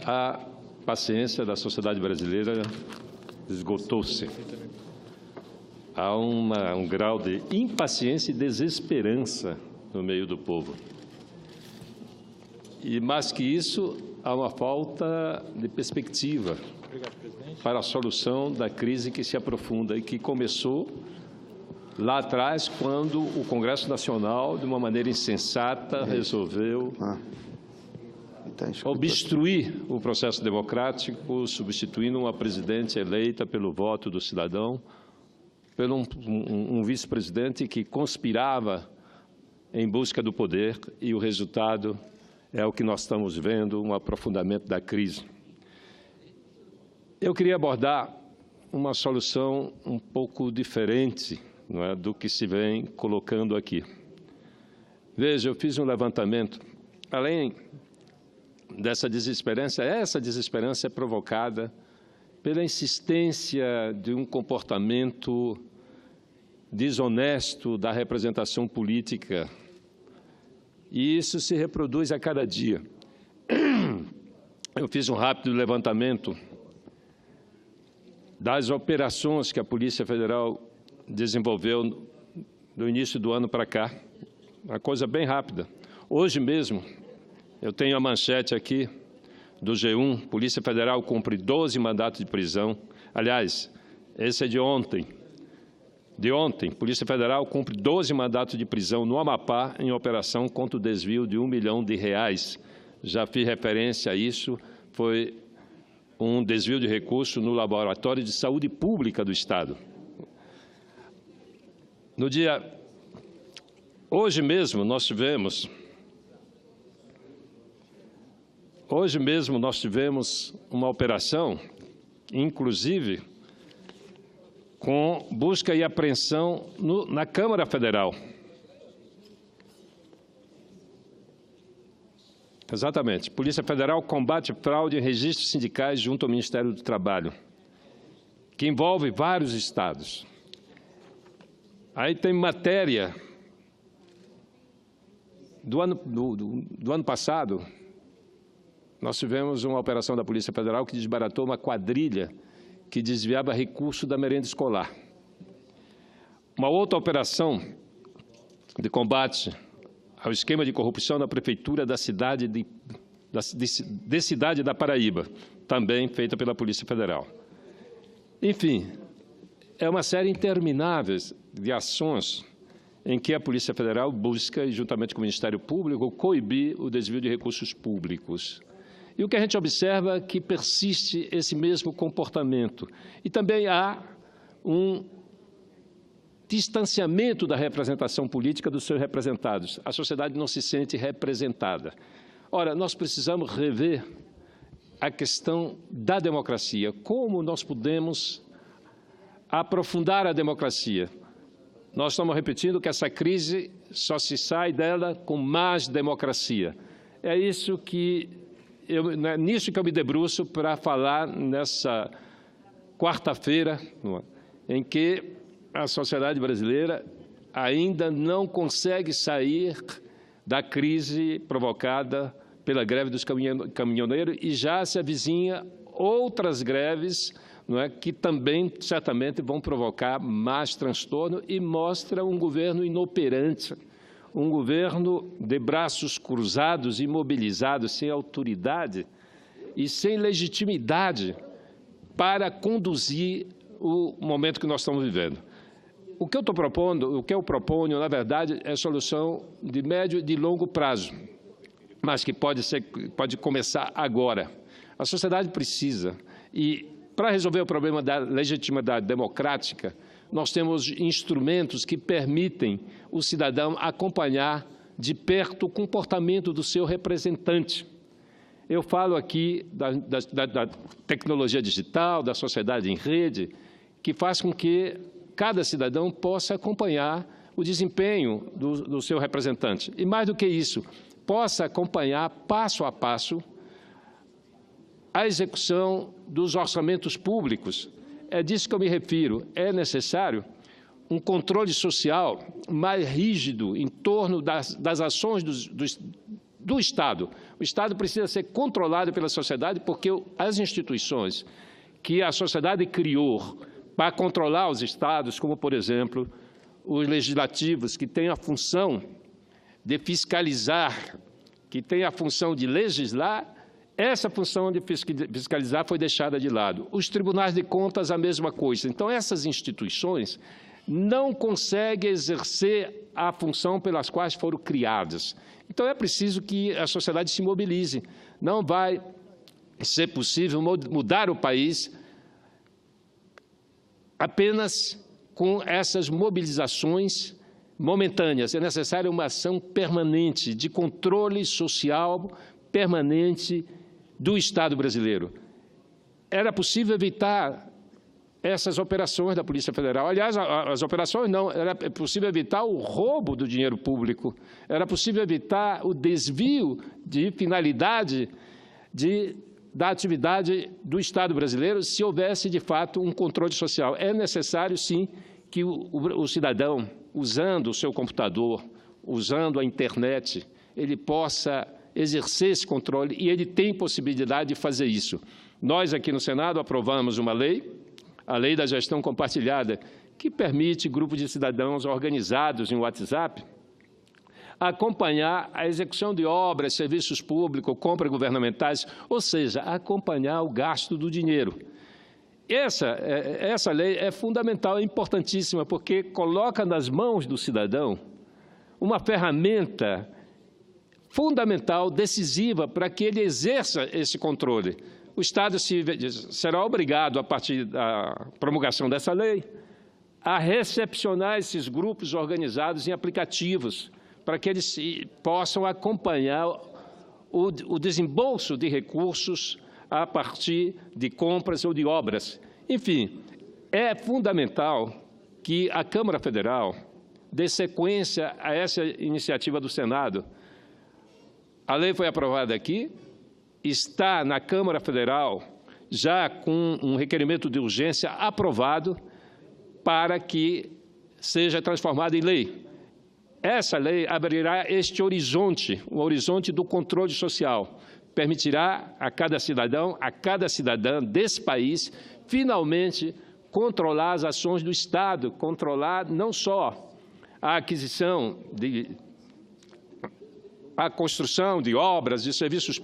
A paciência da sociedade brasileira esgotou-se. Há um grau de impaciência e desesperança no meio do povo. E, mais que isso, há uma falta de perspectiva para a solução da crise que se aprofunda e que começou lá atrás, quando o Congresso Nacional, de uma maneira insensata, resolveu obstruir o processo democrático, substituindo uma presidente eleita pelo voto do cidadão, por um vice-presidente que conspirava em busca do poder, e o resultado é o que nós estamos vendo, um aprofundamento da crise. Eu queria abordar uma solução um pouco diferente, não é, do que se vem colocando aqui. Veja, eu fiz um levantamento, além dessa desesperança, essa desesperança é provocada pela insistência de um comportamento desonesto da representação política, e isso se reproduz a cada dia. Eu fiz um rápido levantamento das operações que a Polícia Federal desenvolveu do início do ano para cá, uma coisa bem rápida. Hoje mesmo, eu tenho a manchete aqui do G1, Polícia Federal cumpre 12 mandatos de prisão. Aliás, esse é de ontem. De ontem, Polícia Federal cumpre 12 mandatos de prisão no Amapá em operação contra o desvio de R$1 milhão. Já fiz referência a isso, foi um desvio de recursos no Laboratório de Saúde Pública do Estado. Hoje mesmo nós tivemos uma operação, inclusive, com busca e apreensão na Câmara Federal. Exatamente. Polícia Federal combate fraude em registros sindicais junto ao Ministério do Trabalho, que envolve vários estados. Aí tem matéria do ano passado. Nós tivemos uma operação da Polícia Federal que desbaratou uma quadrilha que desviava recurso da merenda escolar. Uma outra operação de combate ao esquema de corrupção na prefeitura da cidade da Paraíba, também feita pela Polícia Federal. Enfim, é uma série interminável de ações em que a Polícia Federal busca, juntamente com o Ministério Público, coibir o desvio de recursos públicos. E o que a gente observa é que persiste esse mesmo comportamento. E também há um distanciamento da representação política dos seus representados. A sociedade não se sente representada. Ora, nós precisamos rever a questão da democracia. Como nós podemos aprofundar a democracia? Nós estamos repetindo que essa crise só se sai dela com mais democracia. É nisso que eu me debruço para falar nessa quarta-feira, em que a sociedade brasileira ainda não consegue sair da crise provocada pela greve dos caminhoneiros e já se avizinha outras greves, que também certamente vão provocar mais transtorno e mostra um governo inoperante, um governo de braços cruzados, imobilizados, sem autoridade e sem legitimidade para conduzir o momento que nós estamos vivendo. O que eu proponho, na verdade, é solução de médio e de longo prazo, mas que pode começar agora. A sociedade precisa, e para resolver o problema da legitimidade democrática, nós temos instrumentos que permitem o cidadão acompanhar de perto o comportamento do seu representante. Eu falo aqui da tecnologia digital, da sociedade em rede, que faz com que cada cidadão possa acompanhar o desempenho do seu representante. E, mais do que isso, possa acompanhar, passo a passo, a execução dos orçamentos públicos. É disso que eu me refiro. É necessário um controle social mais rígido em torno das ações do Estado, O Estado precisa ser controlado pela sociedade, porque as instituições que a sociedade criou para controlar os Estados, como, por exemplo, os legislativos, que têm a função de fiscalizar, que têm a função de legislar, essa função de fiscalizar foi deixada de lado. Os tribunais de contas, a mesma coisa. Então, essas instituições não conseguem exercer a função pelas quais foram criadas. Então, é preciso que a sociedade se mobilize. Não vai ser possível mudar o país apenas com essas mobilizações momentâneas. É necessária uma ação permanente, de controle social permanente do Estado brasileiro. Era possível evitar essas operações da Polícia Federal. Aliás, as operações não, era possível evitar o roubo do dinheiro público, era possível evitar o desvio de finalidade da atividade do Estado brasileiro se houvesse, de fato, um controle social. É necessário, sim, que o cidadão, usando o seu computador, usando a internet, ele possa exercer esse controle, e ele tem possibilidade de fazer isso. Nós, aqui no Senado, aprovamos uma lei, a Lei da Gestão Compartilhada, que permite grupos de cidadãos organizados em WhatsApp acompanhar a execução de obras, serviços públicos, compras governamentais, ou seja, acompanhar o gasto do dinheiro. Essa lei é fundamental, é importantíssima, porque coloca nas mãos do cidadão uma ferramenta fundamental, decisiva, para que ele exerça esse controle. O Estado será obrigado, a partir da promulgação dessa lei, a recepcionar esses grupos organizados em aplicativos, para que eles possam acompanhar o desembolso de recursos a partir de compras ou de obras. Enfim, é fundamental que a Câmara Federal dê sequência a essa iniciativa do Senado. A lei foi aprovada aqui, está na Câmara Federal já com um requerimento de urgência aprovado para que seja transformada em lei. Essa lei abrirá este horizonte, o horizonte do controle social, permitirá a cada cidadão, a cada cidadã desse país, finalmente controlar as ações do Estado, controlar não só a aquisição a construção de obras, de serviços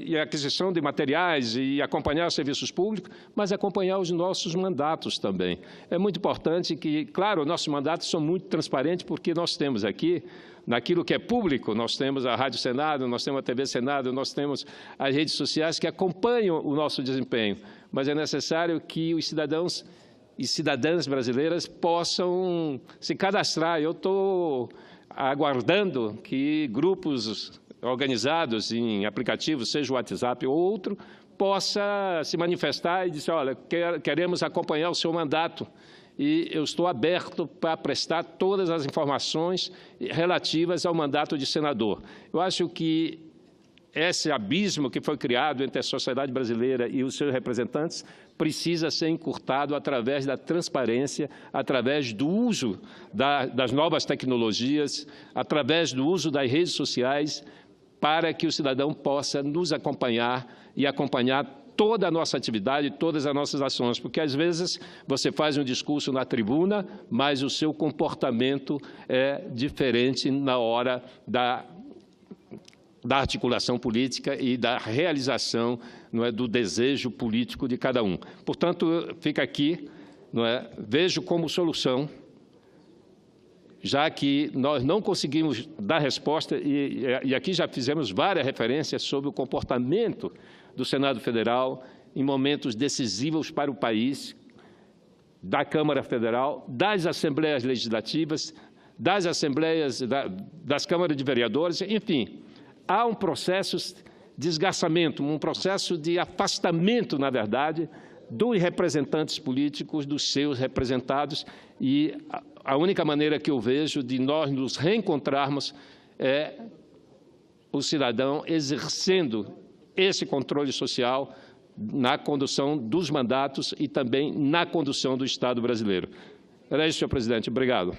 e a aquisição de materiais e acompanhar os serviços públicos, mas acompanhar os nossos mandatos também. É muito importante que, claro, nossos mandatos são muito transparentes, porque nós temos aqui, naquilo que é público, nós temos a Rádio Senado, nós temos a TV Senado, nós temos as redes sociais que acompanham o nosso desempenho, mas é necessário que os cidadãos e cidadãs brasileiras possam se cadastrar. Eu estou aguardando que grupos organizados em aplicativos, seja o WhatsApp ou outro, possa se manifestar e dizer, olha, queremos acompanhar o seu mandato e eu estou aberto para prestar todas as informações relativas ao mandato de senador. Eu acho que esse abismo que foi criado entre a sociedade brasileira e os seus representantes precisa ser encurtado através da transparência, através do uso das novas tecnologias, através do uso das redes sociais, para que o cidadão possa nos acompanhar e acompanhar toda a nossa atividade, todas as nossas ações, porque às vezes você faz um discurso na tribuna, mas o seu comportamento é diferente na hora da articulação política e da realização, não é, do desejo político de cada um. Portanto, fica aqui, não é, vejo como solução, já que nós não conseguimos dar resposta, e aqui já fizemos várias referências sobre o comportamento do Senado Federal em momentos decisivos para o país, da Câmara Federal, das Assembleias Legislativas, das Assembleias, das Câmaras de Vereadores, enfim. Há um processo de esgarçamento, um processo de afastamento, na verdade, dos representantes políticos, dos seus representados, e a única maneira que eu vejo de nós nos reencontrarmos é o cidadão exercendo esse controle social na condução dos mandatos e também na condução do Estado brasileiro. Era isso, senhor presidente. Obrigado.